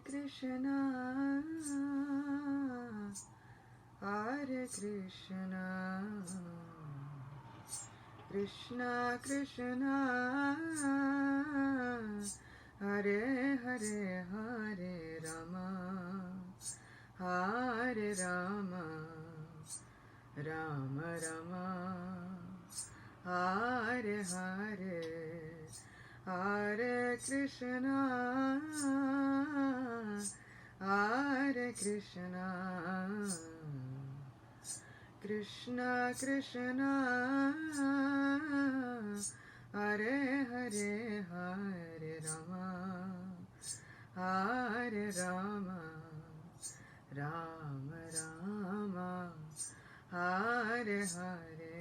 Krishna, Hare Krishna, Krishna Krishna, Hare Hare, Hare Rama, Hare Rama, Rama Rama, Hare Hare, Hare Krishna, Hare Krishna, Krishna Krishna, Hare Hare, Hare Rama, Hare Rama, Rama Rama, Hare Hare,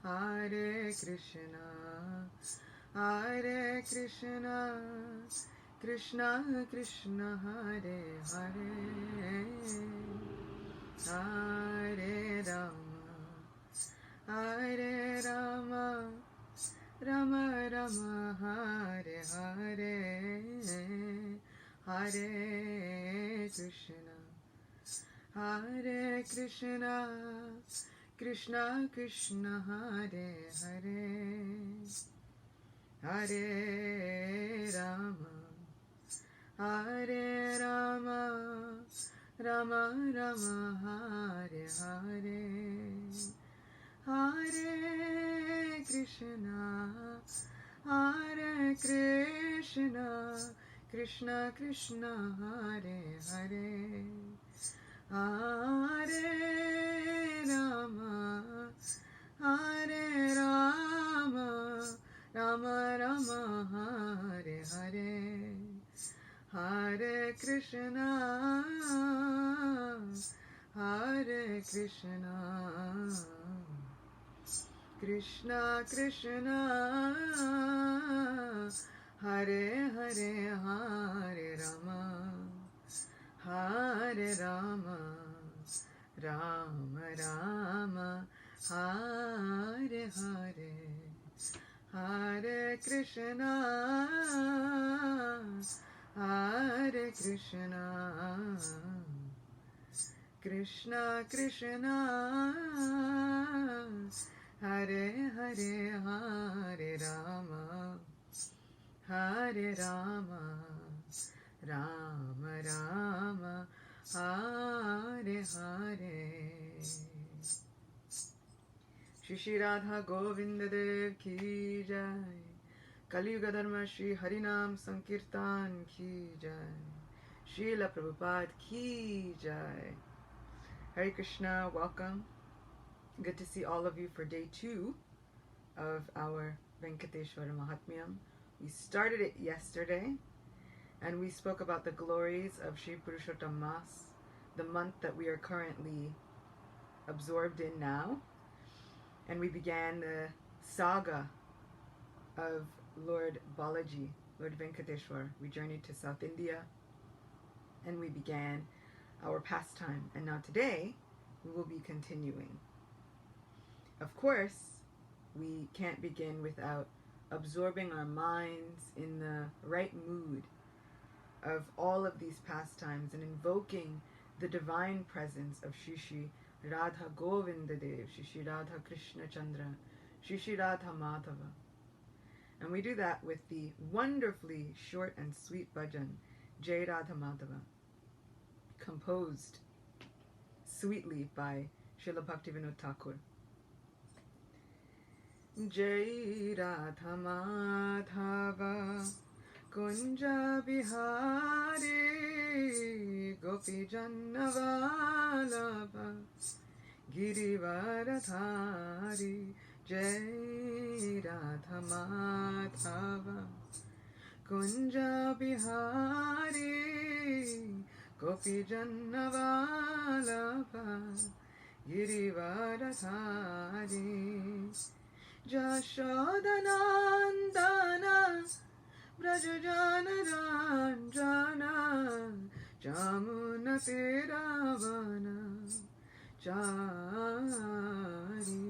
Hare Krishna, Hare Krishna, Krishna Krishna, Hare Hare, Hare Rama, Hare Rama, Rama Rama, Hare Hare, Hare Krishna, Hare Krishna, Krishna Krishna, Hare Hare, Hare Rama, Hare Rama, Rama Rama, Hare Hare, Hare Krishna, Hare Krishna, Krishna Krishna, Hare Hare, Hare Rama, Hare Rama, Rama Rama, Hare Hare, Hare Krishna, Hare Krishna, Krishna Krishna, Hare Hare, Hare Rama, Hare Rama, Rama Rama, Hare Hare, Hare Krishna, Hare Krishna, Krishna Krishna, Hare Hare, Hare Rama, Hare Rama, Rama Rama, Hare Hare. Shri Shri Radha Govinda Dev ki jai, Kali Yuga Dharma Shri Harinam Sankirtan ki jai, Srila Prabhupada ki jai. Hare Krishna, welcome. Good to see all of you for day 2 of our Venkateswara Mahatmya. We started it yesterday, and we spoke about the glories of Shri Purushottam Mas, the month that we are currently absorbed in now. And we began the saga of Lord Balaji, Lord Venkateswara. We journeyed to South India, and we began our pastime. And now today, we will be continuing. Of course, we can't begin without absorbing our minds in the right mood of all of these pastimes and invoking the divine presence of Shri Shri Radha Govinda Dev, Shri Shri Radha Krishna Chandra, Shri Shri Radha Madhava. And we do that with the wonderfully short and sweet bhajan, Jai Radha Madhava, composed sweetly by Srila Bhaktivinoda Thakur. Jai Radha Madhava Kunja Bihari Gopi Jannavalabha Girivaradhari Jai Radha Madhava Kunja Bihari Gopi Jannavalabha Girivaradhari Jashodanandana Brajajana Ranjana Jamuna Tiravana Chari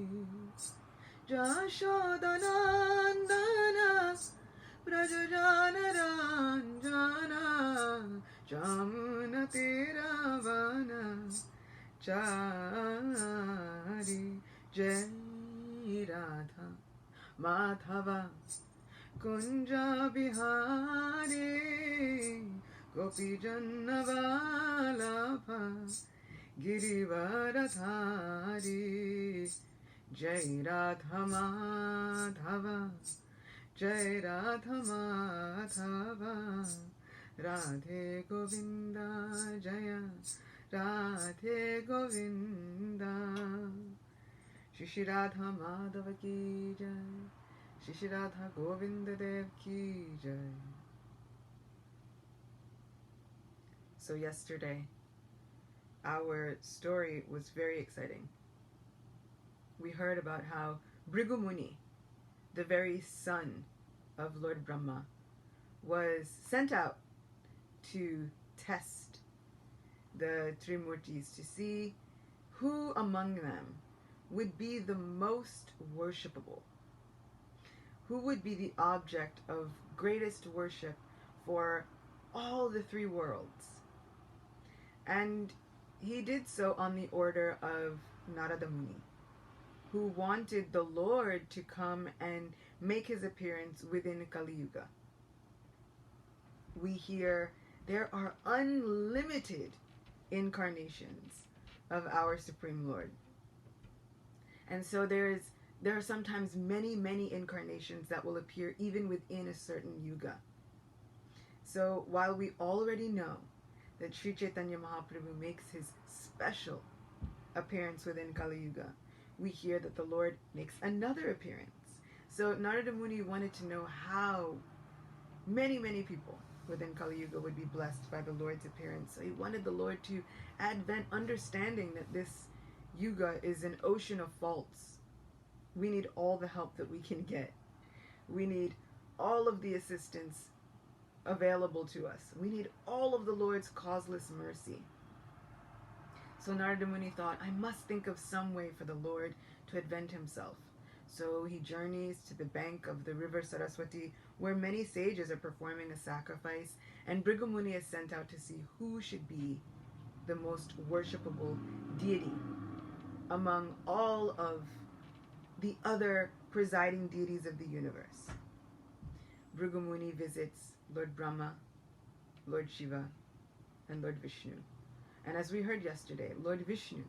Jashodanandana Brajajana Madhava Kunja Bihari Gopi Jannavalabha Girivaradhari Jai Radha Madhava Jai Radha Madhava Radhe Govinda Jaya Radhe Govinda Shri Radha Madhava ki Jai Shri Radha Govinda Dev ki Jai. So yesterday our story was very exciting. We heard about how Bhrigu Muni, the very son of Lord Brahma, was sent out to test the Trimurtis to see who among them would be the most worshipable, who would be the object of greatest worship for all the three worlds. And he did so on the order of Narada Muni, who wanted the Lord to come and make his appearance within Kali Yuga. We hear there are unlimited incarnations of our Supreme Lord. And so there are sometimes many, many incarnations that will appear even within a certain yuga. So while we already know that Sri Chaitanya Mahaprabhu makes his special appearance within Kali Yuga, we hear that the Lord makes another appearance. So Narada Muni wanted to know how many, many people within Kali Yuga would be blessed by the Lord's appearance. So he wanted the Lord to advent understanding that this yuga is an ocean of faults. We need all the help that we can get. We need all of the assistance available to us. We need all of the Lord's causeless mercy. So Narada Muni thought, I must think of some way for the Lord to advent himself. So he journeys to the bank of the river Saraswati, where many sages are performing a sacrifice, and Bhrigu Muni is sent out to see who should be the most worshipable deity among all of the other presiding deities of the universe. Bhrigu Muni visits Lord Brahma, Lord Shiva, and Lord Vishnu. And as we heard yesterday, Lord Vishnu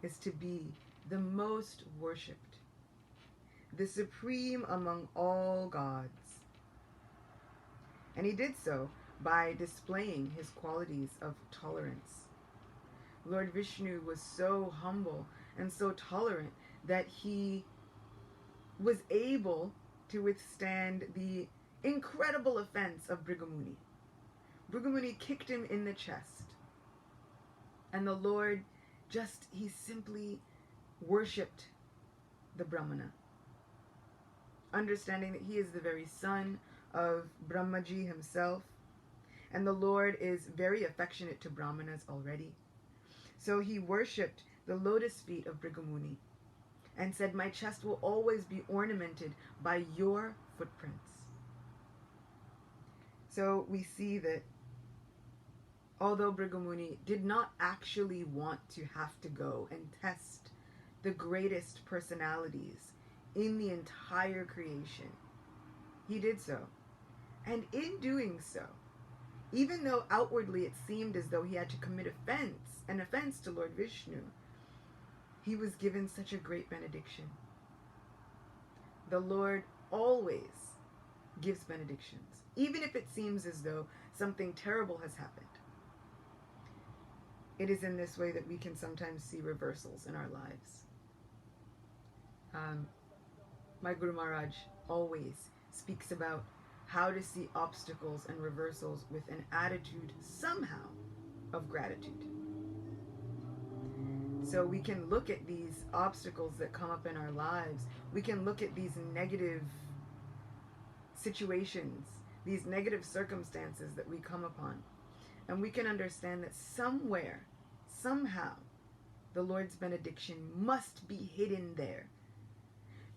is to be the most worshipped, the supreme among all gods. And he did so by displaying his qualities of tolerance. Lord Vishnu was so humble and so tolerant that he was able to withstand the incredible offense of Bhrigu Muni. Bhrigu Muni kicked him in the chest, and the Lord he simply worshipped the Brahmana, understanding that he is the very son of Brahmaji himself, and the Lord is very affectionate to Brahmanas already. So he worshipped the lotus feet of Bhrigu Muni and said, my chest will always be ornamented by your footprints. So we see that although Bhrigu Muni did not actually want to have to go and test the greatest personalities in the entire creation, he did so. And in doing so, even though outwardly it seemed as though he had to commit an offense to Lord Vishnu, he was given such a great benediction. The Lord always gives benedictions, even if it seems as though something terrible has happened. It is in this way that we can sometimes see reversals in our lives. My Guru Maharaj always speaks about how to see obstacles and reversals with an attitude somehow of gratitude. So we can look at these obstacles that come up in our lives. We can look at these negative situations, these negative circumstances that we come upon. And we can understand that somewhere, somehow, the Lord's benediction must be hidden there.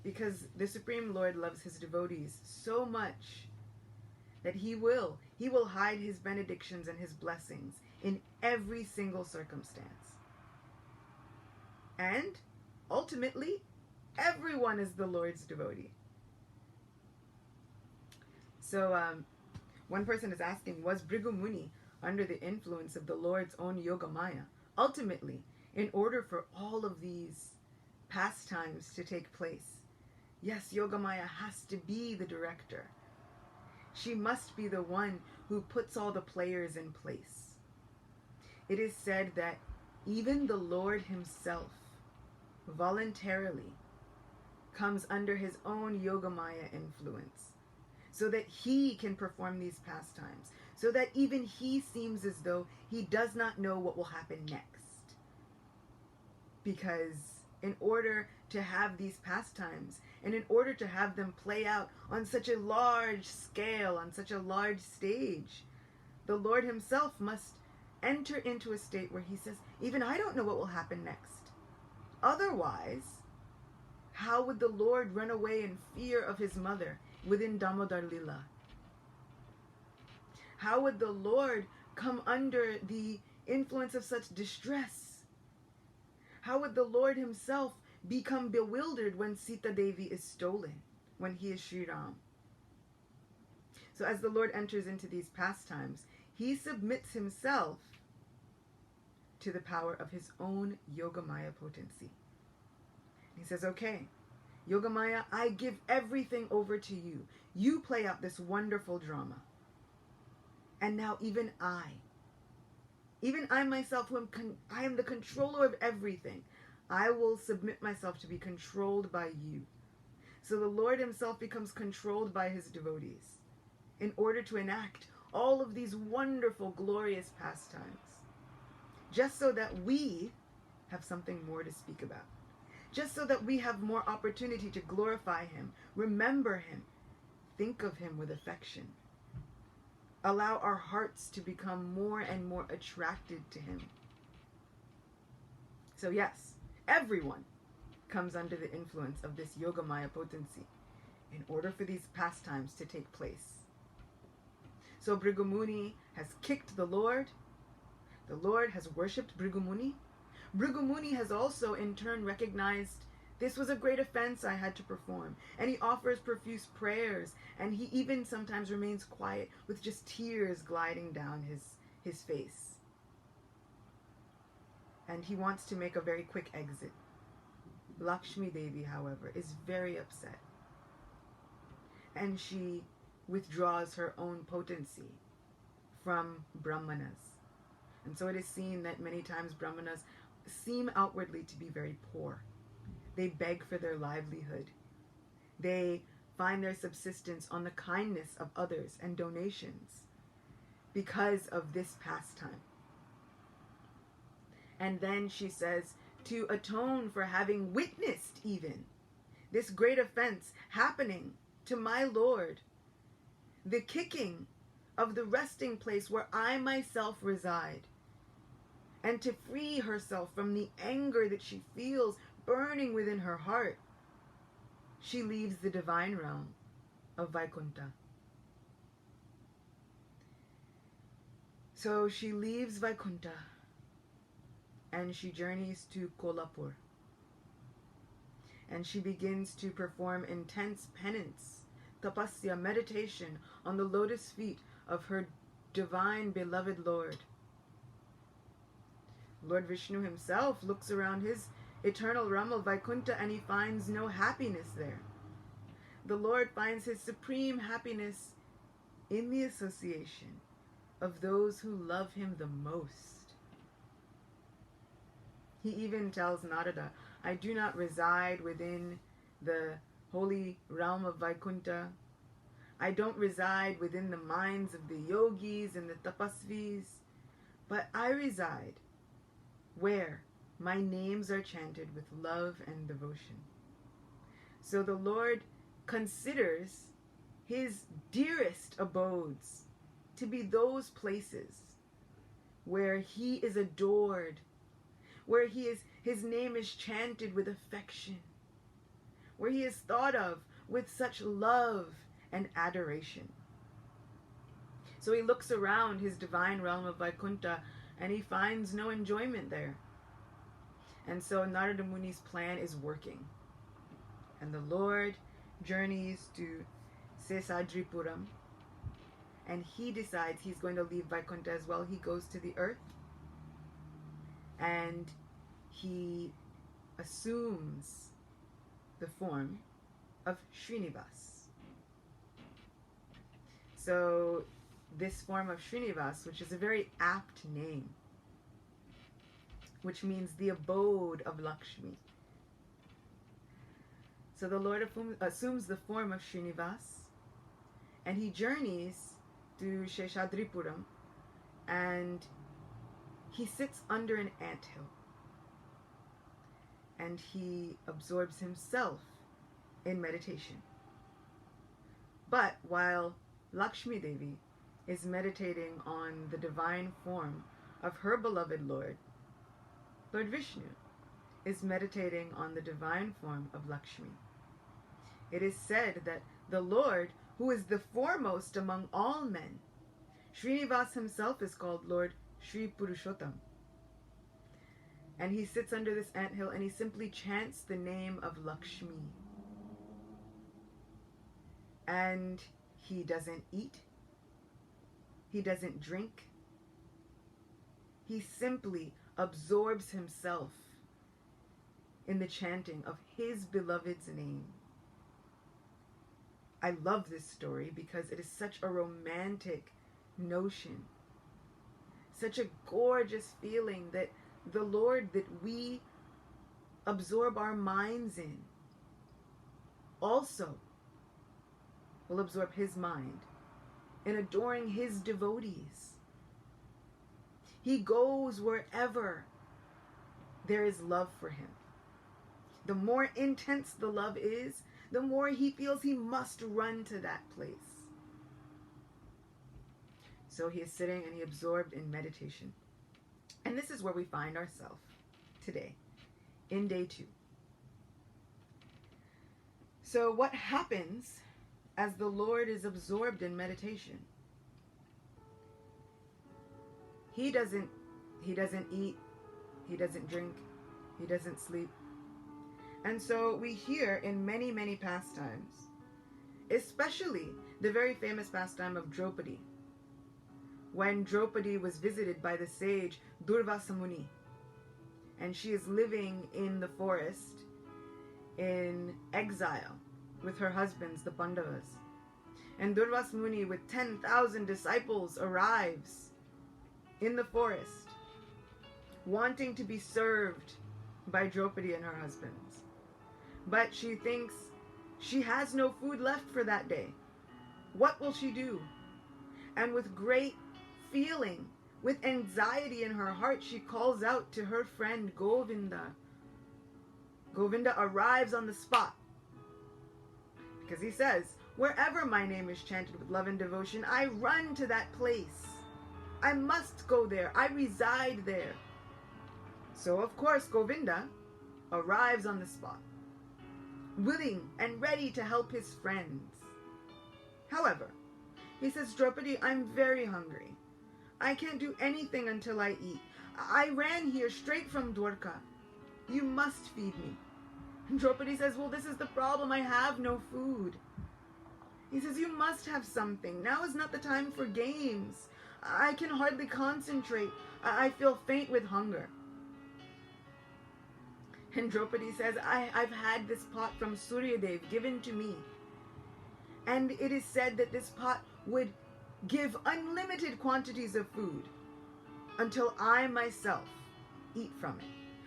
Because the Supreme Lord loves his devotees so much that he will hide his benedictions and his blessings in every single circumstance. And ultimately, Everyone is the Lord's devotee. So one person is asking, was Bhrigu Muni under the influence of the Lord's own Yogamaya? Ultimately, in order for all of these pastimes to take place, yes, Yogamaya has to be the director. She must be the one who puts all the players in place. It is said that even the Lord himself voluntarily comes under his own Yogamaya influence, so that he can perform these pastimes, so that even he seems as though he does not know what will happen next. Because in order to have these pastimes, and in order to have them play out on such a large scale, on such a large stage, the Lord himself must enter into a state where he says, even I don't know what will happen next. Otherwise, how would the Lord run away in fear of his mother within Damodar Lila? How would the Lord come under the influence of such distress? How would the Lord himself become bewildered when Sita Devi is stolen, when he is Sri Ram? So as the Lord enters into these pastimes, he submits himself to the power of his own Yogamaya potency. He says, okay, Yogamaya, I give everything over to you. You play out this wonderful drama. And now even I myself, I am the controller of everything. I will submit myself to be controlled by you. So the Lord himself becomes controlled by his devotees in order to enact all of these wonderful, glorious pastimes, just so that we have something more to speak about, just so that we have more opportunity to glorify him, remember him, think of him with affection, allow our hearts to become more and more attracted to him. So yes, everyone comes under the influence of this Yogamaya potency in order for these pastimes to take place. So Bhrigu Muni has kicked the Lord has worshipped Bhrigu Muni. Bhrigu Muni has also in turn recognized this was a great offense I had to perform, and he offers profuse prayers, and he even sometimes remains quiet with just tears gliding down his face. And he wants to make a very quick exit. Lakshmi Devi, however, is very upset, and she withdraws her own potency from Brahmanas. And so it is seen that many times Brahmanas seem outwardly to be very poor. They beg for their livelihood. They find their subsistence on the kindness of others and donations because of this pastime. And then she says, to atone for having witnessed even this great offense happening to my Lord, the kicking of the resting place where I myself reside, and to free herself from the anger that she feels burning within her heart, she leaves the divine realm of Vaikunta. So she leaves Vaikunta and she journeys to Kolhapur, and she begins to perform intense penance, tapasya, meditation on the lotus feet of her divine beloved Lord. Lord Vishnu himself looks around his eternal realm of Vaikunta and he finds no happiness there. The Lord finds his supreme happiness in the association of those who love him the most. He even tells Narada, I do not reside within the holy realm of Vaikunta. I don't reside within the minds of the yogis and the tapasvis, but I reside where my names are chanted with love and devotion. So the Lord considers his dearest abodes to be those places where he is adored, where his name is chanted with affection, where he is thought of with such love and adoration. So he looks around his divine realm of Vaikunta and he finds no enjoyment there. And so Narada Muni's plan is working. And the Lord journeys to Sesadripuram, and he decides he's going to leave Vaikunta as well. He goes to the earth, and he assumes the form of Srinivasa. So this form of Srinivasa, which is a very apt name, which means the abode of Lakshmi. So the Lord assumes the form of Srinivasa, and he journeys to Seshadripuram, and he sits under an anthill, and he absorbs himself in meditation. But while Lakshmi Devi is meditating on the divine form of her beloved Lord, Lord Vishnu is meditating on the divine form of Lakshmi. It is said that the Lord, who is the foremost among all men, Srinivasa himself is called Lord Sri Purushottam. And he sits under this anthill and he simply chants the name of Lakshmi. And he doesn't eat. He doesn't drink. He simply absorbs himself in the chanting of his beloved's name. I love this story because it is such a romantic notion, such a gorgeous feeling that the Lord that we absorb our minds in also will absorb his mind in adoring his devotees. He goes wherever there is love for him. The more intense the love is, the more he feels he must run to that place. So he is sitting and he absorbed in meditation. And this is where we find ourselves today, in day 2. So what happens as the Lord is absorbed in meditation? He doesn't eat, he doesn't drink, he doesn't sleep. And so we hear in many, many pastimes, especially the very famous pastime of Draupadi, when Draupadi was visited by the sage Durvasa Muni, and she is living in the forest in exile with her husbands, the Pandavas. And Durvasa Muni with 10,000 disciples arrives in the forest, wanting to be served by Draupadi and her husbands. But she thinks she has no food left for that day. What will she do? And with great feeling, with anxiety in her heart, she calls out to her friend Govinda. Govinda arrives on the spot, because he says, wherever my name is chanted with love and devotion, I run to that place. I must go there. I reside there. So of course Govinda arrives on the spot, willing and ready to help his friends. However, he says, Draupadi, I'm very hungry. I can't do anything until I eat. I ran here straight from Dwarka. You must feed me. And Draupadi says, well, this is the problem. I have no food. He says, you must have something. Now is not the time for games. I can hardly concentrate. I feel faint with hunger. And Draupadi says, I've had this pot from Suryadev given to me. And it is said that this pot would give unlimited quantities of food until I myself eat from it.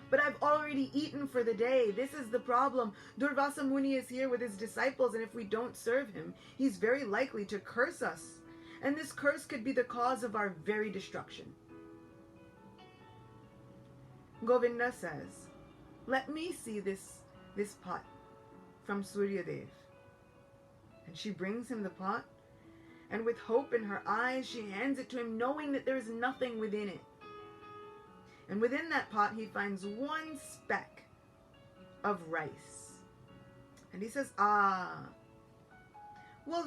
But I've already eaten for the day. This is the problem. Durvasa Muni is here with his disciples, and if we don't serve him, he's very likely to curse us. And this curse could be the cause of our very destruction. Govinda says, let me see this pot from Suryadev. And she brings him the pot, and with hope in her eyes, she hands it to him, knowing that there is nothing within it. And within that pot, he finds one speck of rice. And he says, well,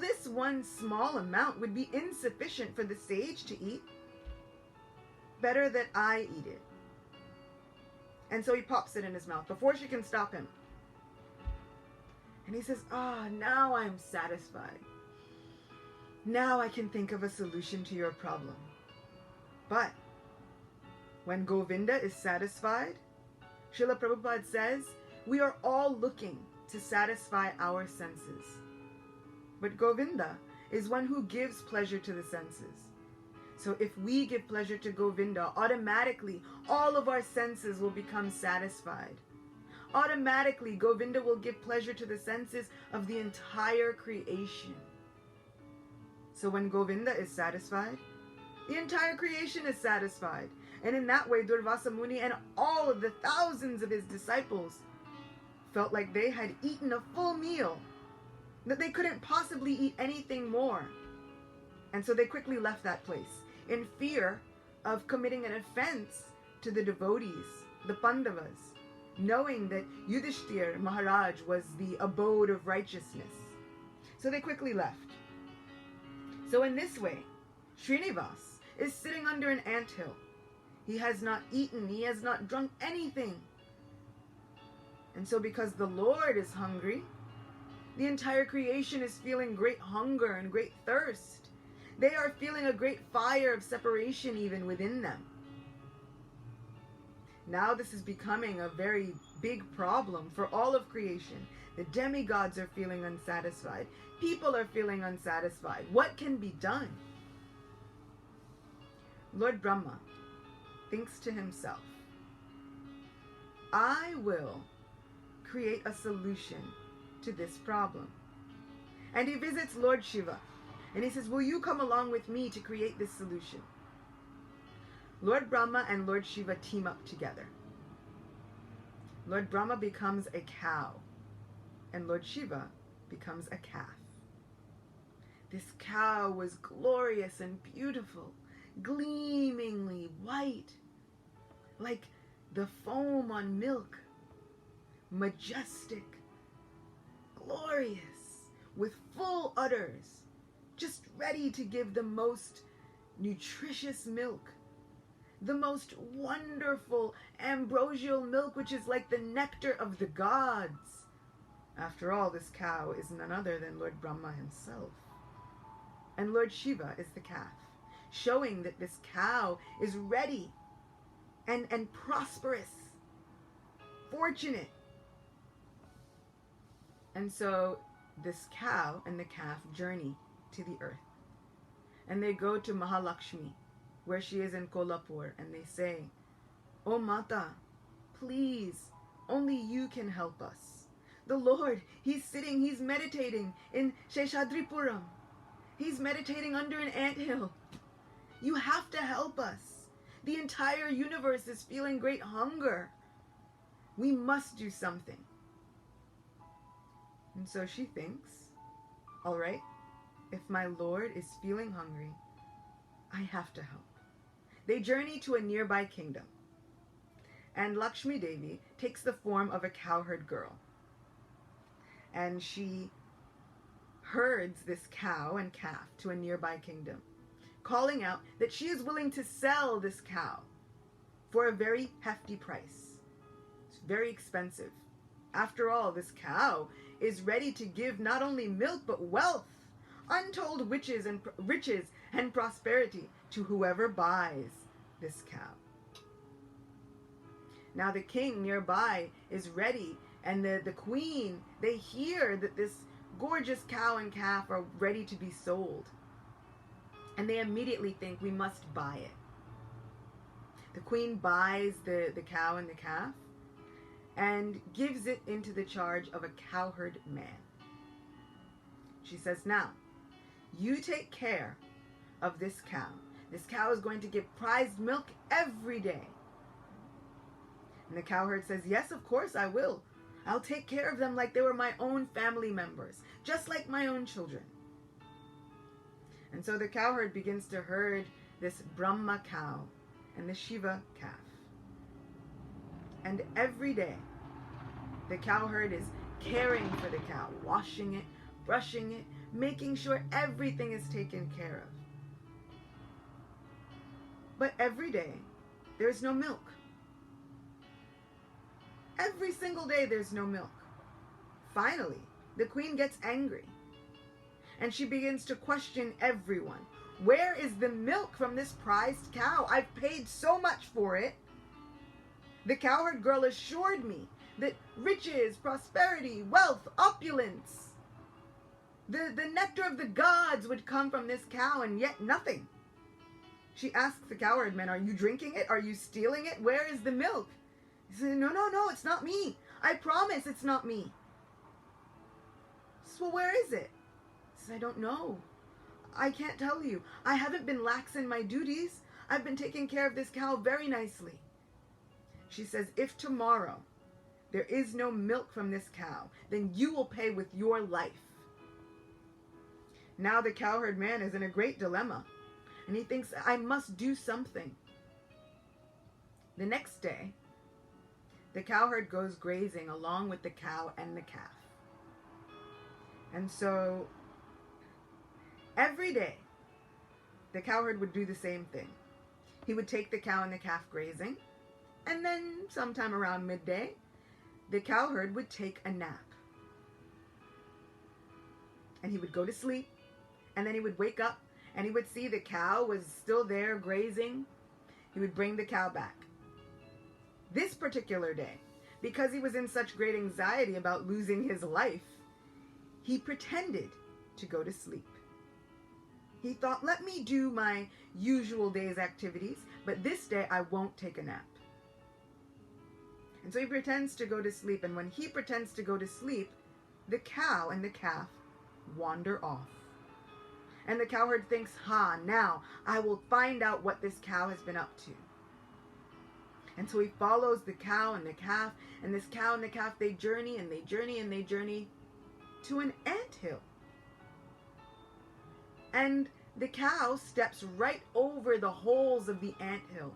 this one small amount would be insufficient for the sage to eat. Better that I eat it. And so he pops it in his mouth before she can stop him. And he says, now I'm satisfied. Now I can think of a solution to your problem. But when Govinda is satisfied, Srila Prabhupada says, we are all looking to satisfy our senses. But Govinda is one who gives pleasure to the senses. So if we give pleasure to Govinda, automatically all of our senses will become satisfied. Automatically, Govinda will give pleasure to the senses of the entire creation. So when Govinda is satisfied, the entire creation is satisfied. And in that way, Durvasa Muni and all of the thousands of his disciples felt like they had eaten a full meal, that they couldn't possibly eat anything more. And so they quickly left that place in fear of committing an offense to the devotees, the Pandavas, knowing that Yudhishthir Maharaj was the abode of righteousness. So they quickly left. So in this way, Srinivas is sitting under an anthill. He has not eaten, he has not drunk anything. And so because the Lord is hungry, the entire creation is feeling great hunger and great thirst. They are feeling a great fire of separation even within them. Now this is becoming a very big problem for all of creation. The demigods are feeling unsatisfied. People are feeling unsatisfied. What can be done? Lord Brahma thinks to himself, I will create a solution to this problem. And he visits Lord Shiva and he says, will you come along with me to create this solution? Lord Brahma and Lord Shiva team up together. Lord Brahma becomes a cow and Lord Shiva becomes a calf. This cow was glorious and beautiful, gleamingly white, like the foam on milk, majestic, glorious, with full udders, just ready to give the most nutritious milk, the most wonderful ambrosial milk, which is like the nectar of the gods. After all, this cow is none other than Lord Brahma himself. And Lord Shiva is the calf, showing that this cow is ready and prosperous, fortunate. And so this cow and the calf journey to the earth. And they go to Mahalakshmi, where she is in Kolhapur, and they say, "Oh Mata, please, only you can help us. The Lord, he's sitting, he's meditating in Sheshadripuram. He's meditating under an anthill. You have to help us. The entire universe is feeling great hunger. We must do something." And so she thinks, all right, if my Lord is feeling hungry, I have to help. They journey to a nearby kingdom, and Lakshmi Devi takes the form of a cowherd girl. And she herds this cow and calf to a nearby kingdom, calling out that she is willing to sell this cow for a very hefty price. It's very expensive. After all, this cow is ready to give not only milk but wealth, untold riches and prosperity to whoever buys this cow. Now the king nearby is ready, and the queen, they hear that this gorgeous cow and calf are ready to be sold. And they immediately think, we must buy it. The queen buys the cow and the calf and gives it into the charge of a cowherd man. She says, now, you take care of this cow. This cow is going to give prized milk every day. And the cowherd says, yes, of course I will. I'll take care of them like they were my own family members, just like my own children. And so the cowherd begins to herd this Brahma cow and the Shiva calf. And every day, the cowherd is caring for the cow, washing it, brushing it, making sure everything is taken care of. But every day, there's no milk. Every single day, there's no milk. Finally, the queen gets angry. And she begins to question everyone. Where is the milk from this prized cow? I've paid so much for it. The cowherd girl assured me that riches, prosperity, wealth, opulence, the nectar of the gods would come from this cow, and yet nothing. She asks the cowherd man, are you drinking it? Are you stealing it? Where is the milk? He says, no, it's not me. I promise it's not me. He says, well, where is it? He says, I don't know. I can't tell you. I haven't been lax in my duties. I've been taking care of this cow very nicely. She says, if tomorrow there is no milk from this cow, then you will pay with your life. Now the cowherd man is in a great dilemma, and he thinks, I must do something. The next day, the cowherd goes grazing along with the cow and the calf. And so every day, the cowherd would do the same thing. He would take the cow and the calf grazing, and then sometime around midday, the cowherd would take a nap. And he would go to sleep, and then he would wake up, and he would see the cow was still there grazing. He would bring the cow back. This particular day, because he was in such great anxiety about losing his life, he pretended to go to sleep. He thought, let me do my usual day's activities, but this day I won't take a nap. And so he pretends to go to sleep, and when he pretends to go to sleep, the cow and the calf wander off. And the cowherd thinks, now I will find out what this cow has been up to. And so he follows the cow and the calf, and this cow and the calf, they journey and they journey and they journey to an anthill. And the cow steps right over the holes of the anthill.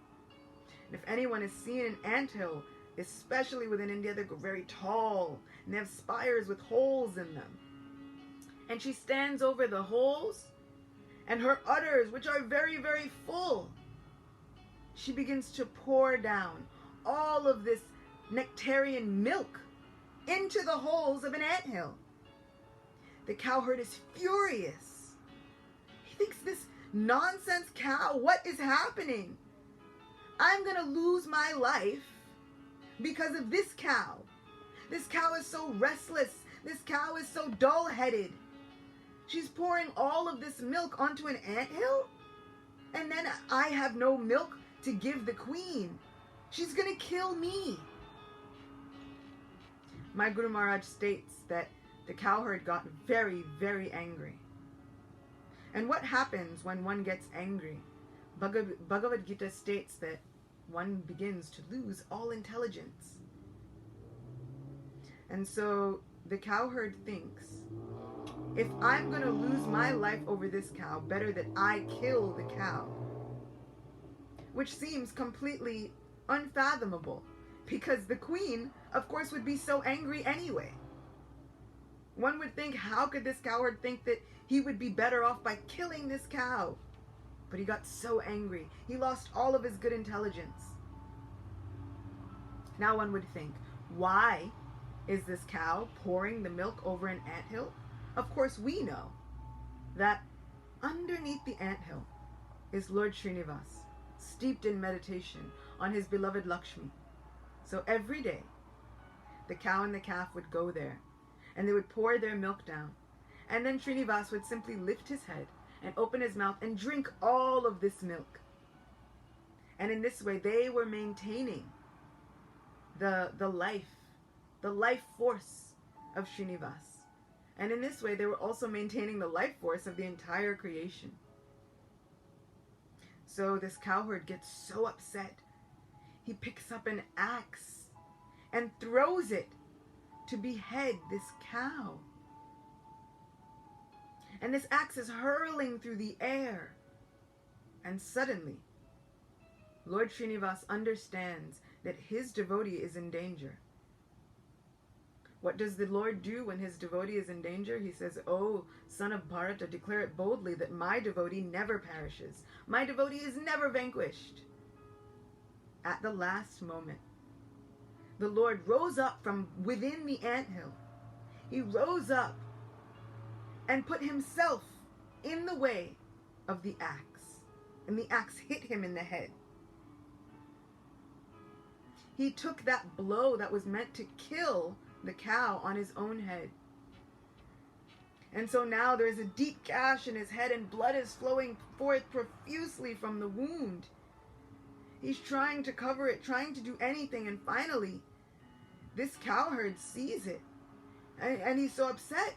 And if anyone has seen an anthill, especially within India, they're very tall, and they have spires with holes in them. And she stands over the holes, and her udders, which are very, very full, she begins to pour down all of this nectarian milk into the holes of an anthill. The cowherd is furious. He thinks, this nonsense cow, what is happening? I'm going to lose my life because of this cow. This cow is so restless. This cow is so dull-headed. She's pouring all of this milk onto an anthill, and then I have no milk to give the queen. She's going to kill me. My Guru Maharaj states that the cowherd got very, very angry. And what happens when one gets angry? Bhagavad Gita states that one begins to lose all intelligence. And so the cowherd thinks, if I'm going to lose my life over this cow, better that I kill the cow. Which seems completely unfathomable, because the queen, of course, would be so angry anyway. One would think, how could this cowherd think that he would be better off by killing this cow? But he got so angry. He lost all of his good intelligence. Now one would think, why is this cow pouring the milk over an anthill? Of course, we know that underneath the anthill is Lord Srinivasa, steeped in meditation on his beloved Lakshmi. So every day, the cow and the calf would go there, and they would pour their milk down. And then Srinivasa would simply lift his head and open his mouth and drink all of this milk. And in this way, they were maintaining the life force of Srinivasa. And in this way, they were also maintaining the life force of the entire creation. So this cowherd gets so upset, he picks up an axe and throws it to behead this cow. And this axe is hurling through the air. And suddenly, Lord Srinivasa understands that his devotee is in danger. What does the Lord do when his devotee is in danger? He says, "Oh, son of Bharata, declare it boldly that my devotee never perishes. My devotee is never vanquished." At the last moment, the Lord rose up from within the anthill. he rose up and put himself in the way of the axe, and the axe hit him in the head. He took that blow that was meant to kill the cow on his own head. And so now there is a deep gash in his head, and blood is flowing forth profusely from the wound. He's trying to cover it, trying to do anything, and finally, this cowherd sees it, and he's so upset.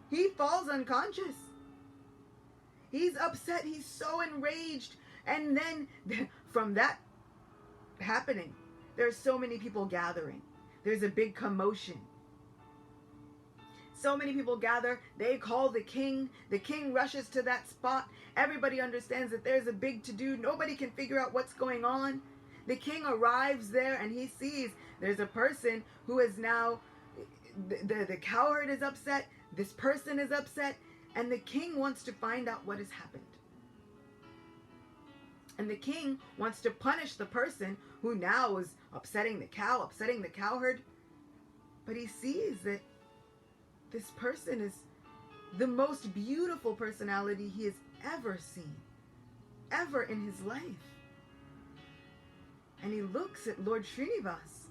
He falls unconscious. He's upset, he's so enraged, and then from that happening, there's so many people gathering. There's a big commotion. So many people gather. They call the king. The king rushes to that spot. Everybody understands that there's a big to-do. Nobody can figure out what's going on. The king arrives there, and he sees there's a person who is now, the cowherd is upset. This person is upset. And the king wants to find out what has happened. And the king wants to punish the person who now is upsetting the cow, upsetting the cowherd. But he sees that this person is the most beautiful personality he has ever seen, ever in his life. And he looks at Lord Srinivasa,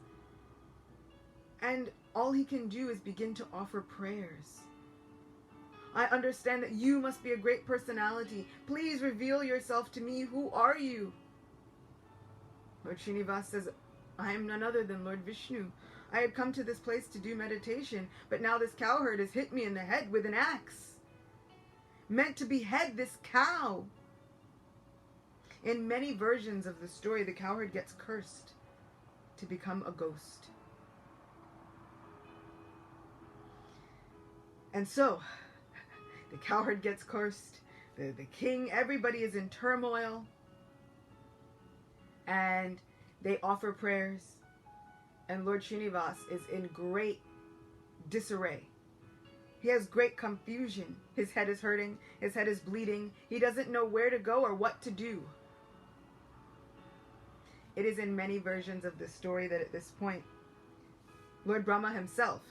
and all he can do is begin to offer prayers. I understand that you must be a great personality. Please reveal yourself to me. Who are you? Lord Srinivasa says, I am none other than Lord Vishnu. I had come to this place to do meditation, but now this cowherd has hit me in the head with an axe, meant to behead this cow. In many versions of the story, the cowherd gets cursed to become a ghost. And so, the cowherd gets cursed, the king, everybody is in turmoil, and they offer prayers. And Lord Srinivasa is in great disarray. He has great confusion. His head is hurting. His head is bleeding. He doesn't know where to go or what to do. It is in many versions of the story that at this point, Lord Brahma himself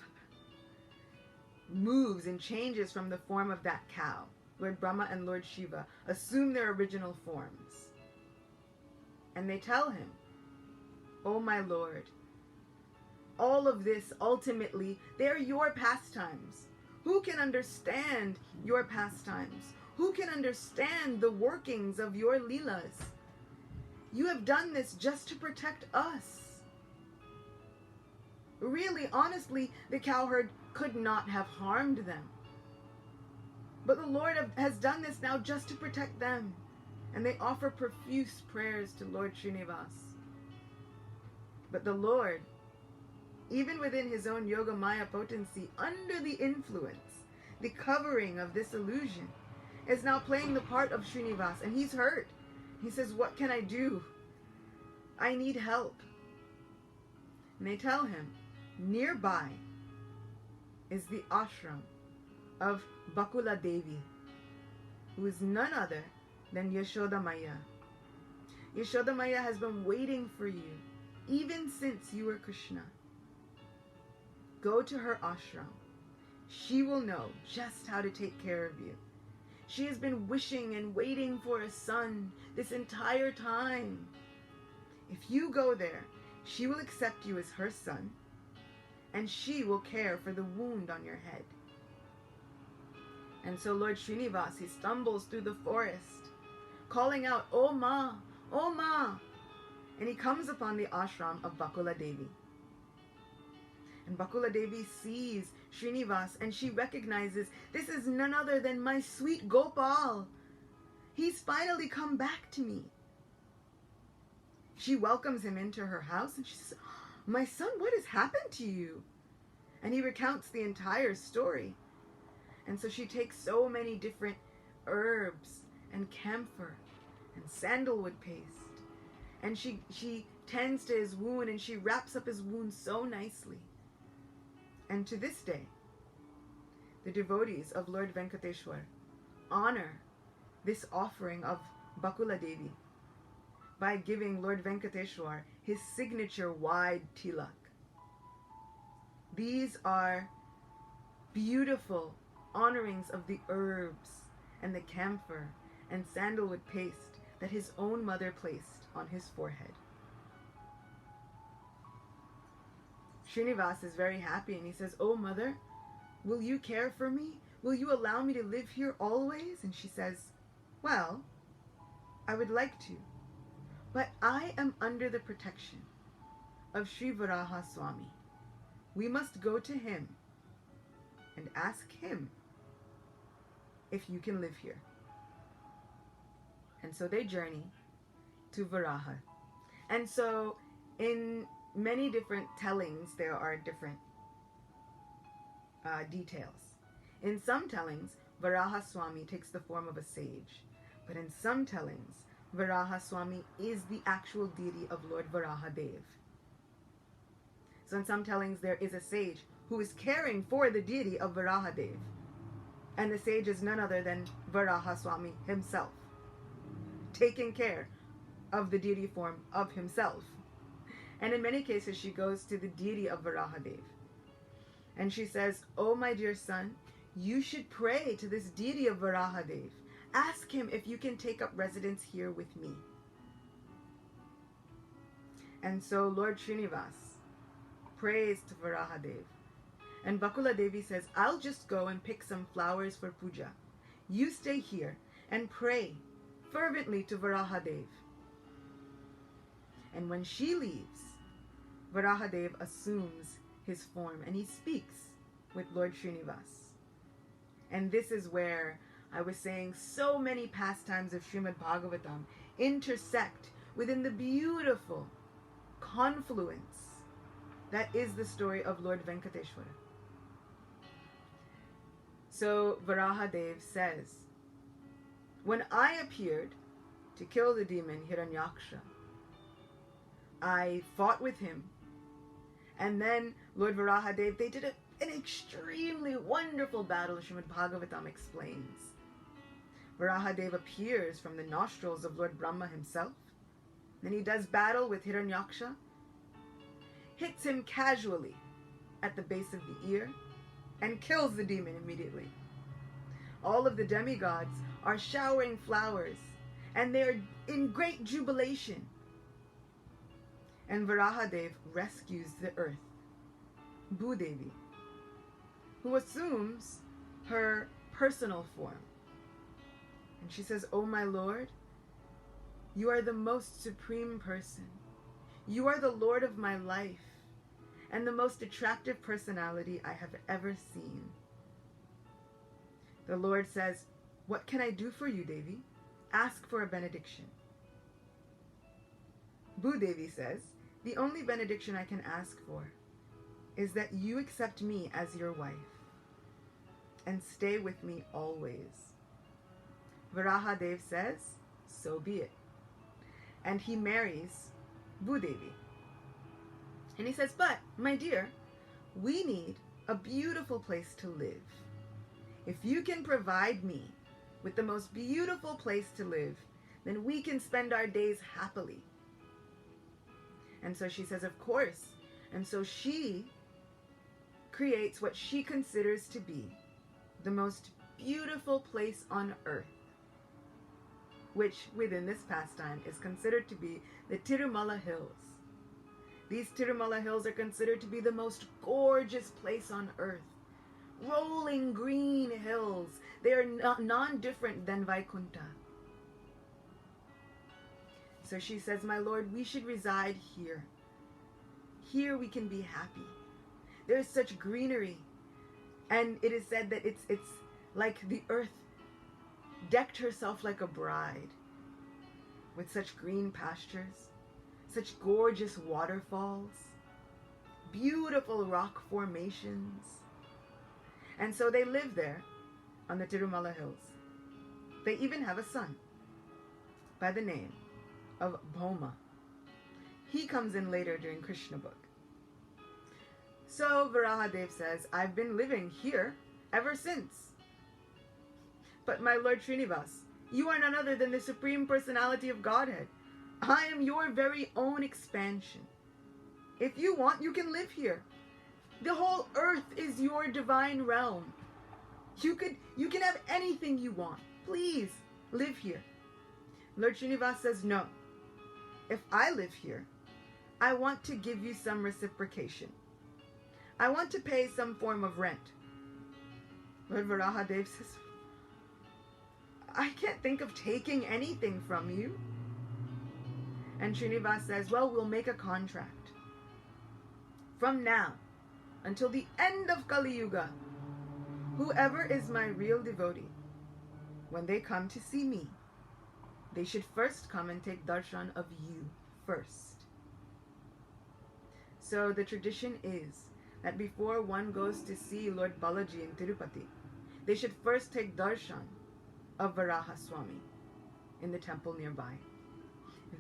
moves and changes from the form of that cow. Lord Brahma and Lord Shiva assume their original forms. And they tell him, "Oh my Lord, all of this, ultimately, they're your pastimes. Who can understand your pastimes? Who can understand the workings of your leelas? You have done this just to protect us." Really, honestly, the cowherd could not have harmed them. But the Lord has done this now just to protect them. And they offer profuse prayers to Lord Srinivasa. But the Lord, even within his own Yogamaya potency, under the influence, the covering of this illusion, is now playing the part of Srinivasa, and he's hurt. He says, "What can I do? I need help." And they tell him, nearby is the ashram of Bakuladevi, who is none other than Yogamaya. Yogamaya has been waiting for you, even since you were Krishna. Go to her ashram. She will know just how to take care of you. She has been wishing and waiting for a son this entire time. If you go there, she will accept you as her son, and she will care for the wound on your head. And so Lord Srinivasa, he stumbles through the forest, calling out, "Oh Ma, oh Ma!" And he comes upon the ashram of Bakuladevi. And Bakuladevi sees Srinivasa, and she recognizes, this is none other than my sweet Gopal. He's finally come back to me. She welcomes him into her house, and she says, "My son, what has happened to you?" And he recounts the entire story. And so she takes so many different herbs and camphor and sandalwood paste, and she tends to his wound, and she wraps up his wound so nicely. And to this day, the devotees of Lord Venkateswara honor this offering of Bakuladevi by giving Lord Venkateswara his signature wide tilak. These are beautiful honorings of the herbs and the camphor and sandalwood paste that his own mother placed on his forehead. Srinivasa is very happy and he says, "Oh mother, will you care for me? Will you allow me to live here always?" And she says, "Well, I would like to, but I am under the protection of Srivara Swami. We must go to him and ask him if you can live here." And so they journey to Varaha. And so in many different tellings, there are different details. In some tellings, Varaha Swami takes the form of a sage. But in some tellings, Varaha Swami is the actual deity of Lord Varahadev. So in some tellings, there is a sage who is caring for the deity of Varahadev. And the sage is none other than Varaha Swami himself, taking care of the deity form of himself. And in many cases, she goes to the deity of Varahadev. And she says, "Oh, my dear son, you should pray to this deity of Varahadev. Ask him if you can take up residence here with me." And so Lord Srinivasa prays to Varahadev. And Bakuladevi says, "I'll just go and pick some flowers for puja. You stay here and pray fervently to Varahadev." And when she leaves, Varahadev assumes his form and he speaks with Lord Srinivasa. And this is where I was saying so many pastimes of Srimad Bhagavatam intersect within the beautiful confluence that is the story of Lord Venkateswara. So Varahadev says, "When I appeared to kill the demon Hiranyaksha, I fought with him. And then Lord Varahadev, they did an extremely wonderful battle," Srimad Bhagavatam explains. Varahadev appears from the nostrils of Lord Brahma himself. Then he does battle with Hiranyaksha, hits him casually at the base of the ear, and kills the demon immediately. All of the demigods are showering flowers, and they are in great jubilation. And Varahadev rescues the earth, Bhudevi, who assumes her personal form. And she says, "Oh my Lord, you are the most supreme person. You are the Lord of my life, and the most attractive personality I have ever seen." The Lord says, "What can I do for you, Devi? Ask for a benediction." Bhudevi says, "The only benediction I can ask for is that you accept me as your wife and stay with me always." Varahadev says, "So be it." And he marries Bhudevi. And he says, "But, my dear, we need a beautiful place to live. If you can provide me with the most beautiful place to live, then we can spend our days happily." And so she says, "Of course." And so she creates what she considers to be the most beautiful place on earth, which within this pastime is considered to be the Tirumala Hills. These Tirumala Hills are considered to be the most gorgeous place on earth. Rolling green hills. They are non-different than Vaikunta. So she says, "My Lord, we should reside here. Here we can be happy. There is such greenery." And it is said that it's like the earth decked herself like a bride with such green pastures, such gorgeous waterfalls, beautiful rock formations. And so they live there on the Tirumala Hills. They even have a son by the name of Bhoma. He comes in later during Krishna book. So Varahadev says, "I've been living here ever since. But my Lord Srinivasa, you are none other than the Supreme Personality of Godhead. I am your very own expansion. If you want, you can live here. The whole earth is your divine realm. You can have anything you want. Please live here. Lord Srinivasa says, no. If I live here, I want to give you some reciprocation. I want to pay some form of rent. Lord Varaha Dev says, I can't think of taking anything from you. And Srinivasa says, well, we'll make a contract. From now until the end of Kali Yuga, whoever is my real devotee, when they come to see me, they should first come and take darshan of you first. So the tradition is that before one goes to see Lord Balaji in Tirupati, they should first take darshan of Varaha Swami in the temple nearby.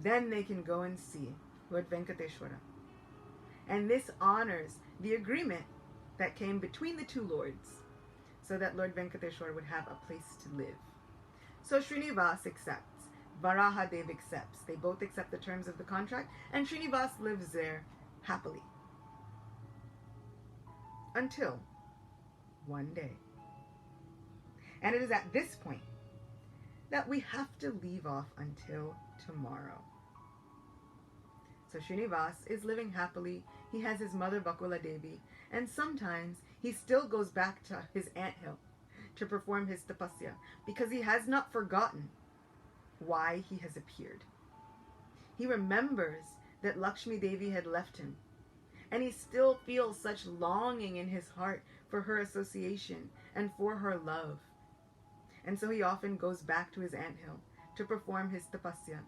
Then they can go and see Lord Venkateswara. And this honors the agreement that came between the two lords, so that Lord Venkateswara would have a place to live. So Srinivasa accepts, Varaha Dev accepts. They both accept the terms of the contract, and Srinivasa lives there happily. Until one day. And it is at this point that we have to leave off until tomorrow. So Srinivasa is living happily. He has his mother Bakuladevi, and sometimes he still goes back to his anthill to perform his tapasya, because he has not forgotten why he has appeared. He remembers that Lakshmi Devi had left him, and he still feels such longing in his heart for her association and for her love. And so he often goes back to his anthill to perform his tapasya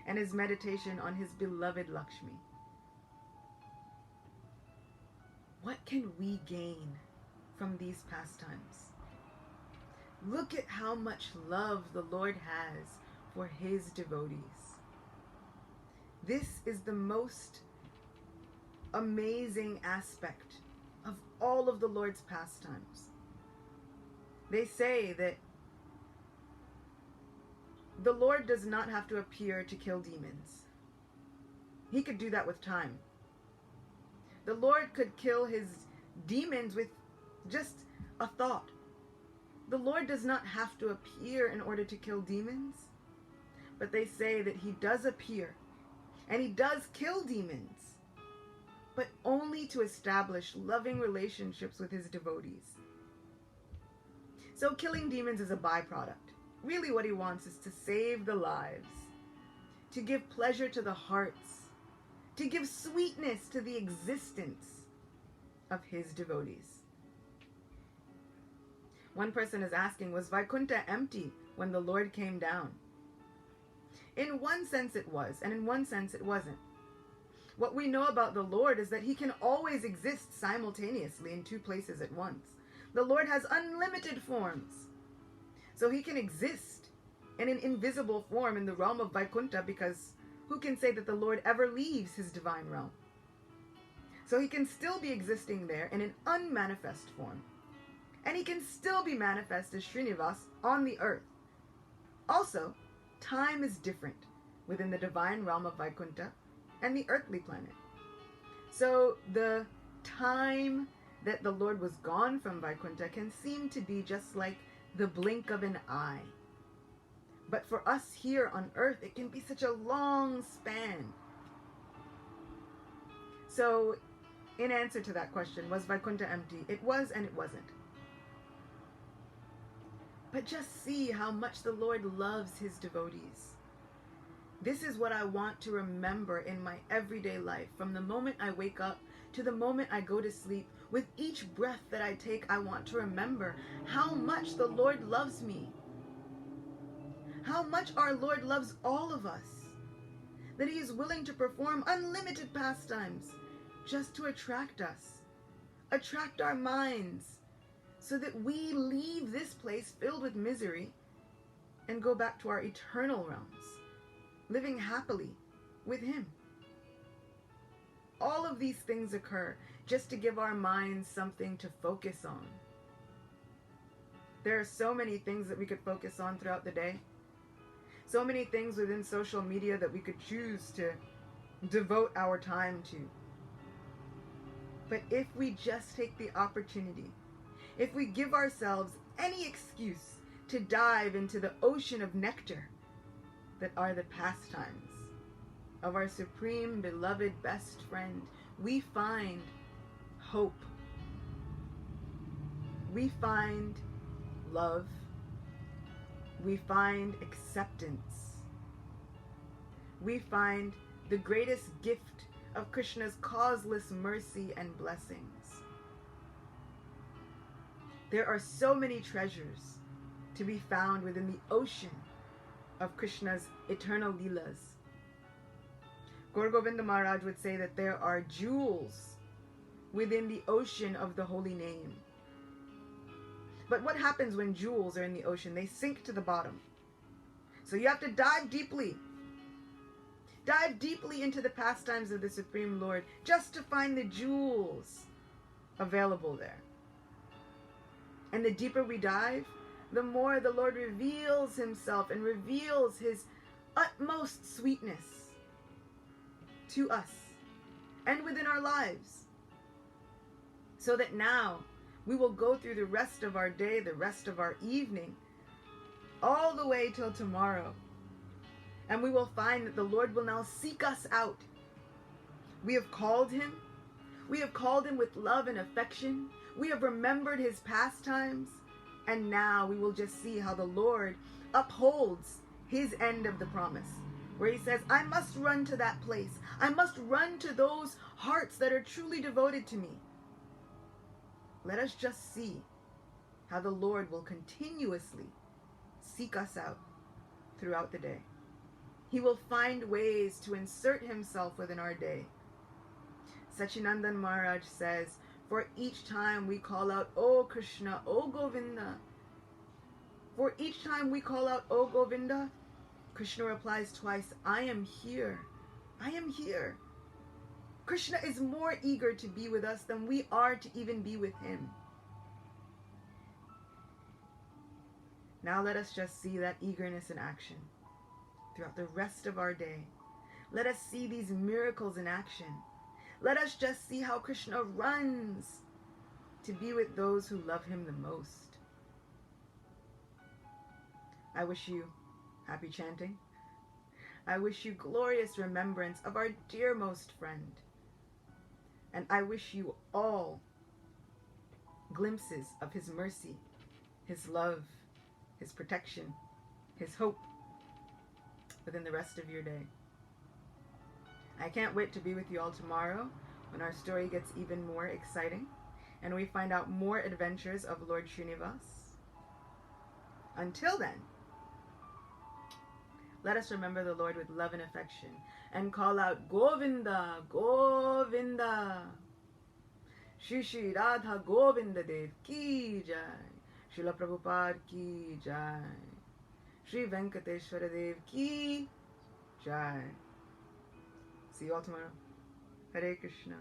and his meditation on his beloved Lakshmi. What can we gain from these pastimes? Look at how much love the Lord has for his devotees. This is the most amazing aspect of all of the Lord's pastimes. They say that the Lord does not have to appear to kill demons. He could do that with time. The Lord could kill his demons with just a thought. The Lord does not have to appear in order to kill demons, but they say that he does appear, and he does kill demons, but only to establish loving relationships with his devotees. So killing demons is a byproduct. Really what he wants is to save the lives, to give pleasure to the hearts, to give sweetness to the existence of his devotees. One person is asking, was Vaikunta empty when the Lord came down? In one sense it was, and in one sense it wasn't. What we know about the Lord is that he can always exist simultaneously in two places at once. The Lord has unlimited forms. So he can exist in an invisible form in the realm of Vaikunta, because who can say that the Lord ever leaves his divine realm? So he can still be existing there in an unmanifest form. And he can still be manifest as Srinivasa on the earth. Also, time is different within the divine realm of Vaikunta and the earthly planet. So the time that the Lord was gone from Vaikunta can seem to be just like the blink of an eye. But for us here on earth, it can be such a long span. So, in answer to that question, was Vaikunta empty? It was and it wasn't. But just see how much the Lord loves his devotees. This is what I want to remember in my everyday life. From the moment I wake up to the moment I go to sleep, with each breath that I take, I want to remember how much the Lord loves me. How much our Lord loves all of us. That he is willing to perform unlimited pastimes just to attract us. Attract our minds, so that we leave this place filled with misery and go back to our eternal realms, living happily with him. All of these things occur just to give our minds something to focus on. There are so many things that we could focus on throughout the day. So many things within social media that we could choose to devote our time to. But if we just take the opportunity, if we give ourselves any excuse to dive into the ocean of nectar that are the pastimes of our supreme beloved best friend, we find hope. We find love. We find acceptance. We find the greatest gift of Krishna's causeless mercy and blessings. There are so many treasures to be found within the ocean of Krishna's eternal leelas. Gaur Govinda Maharaj would say that there are jewels within the ocean of the holy name. But what happens when jewels are in the ocean? They sink to the bottom. So you have to dive deeply. Dive deeply into the pastimes of the Supreme Lord just to find the jewels available there. And the deeper we dive, the more the Lord reveals himself and reveals his utmost sweetness to us and within our lives. So that now we will go through the rest of our day, the rest of our evening, all the way till tomorrow. And we will find that the Lord will now seek us out. We have called him. We have called him with love and affection. We have remembered his pastimes. And now we will just see how the Lord upholds his end of the promise, where he says, I must run to that place. I must run to those hearts that are truly devoted to me. Let us just see how the Lord will continuously seek us out throughout the day. He will find ways to insert himself within our day. Sachinandan Maharaj says, for each time we call out, O Krishna, O Govinda, for each time we call out, O Govinda, Krishna replies twice, I am here. I am here. Krishna is more eager to be with us than we are to even be with him. Now let us just see that eagerness in action throughout the rest of our day. Let us see these miracles in action. Let us just see how Krishna runs to be with those who love him the most. I wish you happy chanting. I wish you glorious remembrance of our dearmost friend. And I wish you all glimpses of his mercy, his love, his protection, his hope within the rest of your day. I can't wait to be with you all tomorrow when our story gets even more exciting and we find out more adventures of Lord Srinivasa. Until then, let us remember the Lord with love and affection and call out Govinda, Govinda. Shri Shri Radha Govinda Dev ki jai. Srila Prabhupada ki jai. Sri Venkateswara Dev ki jai. See you all tomorrow. Hare Krishna.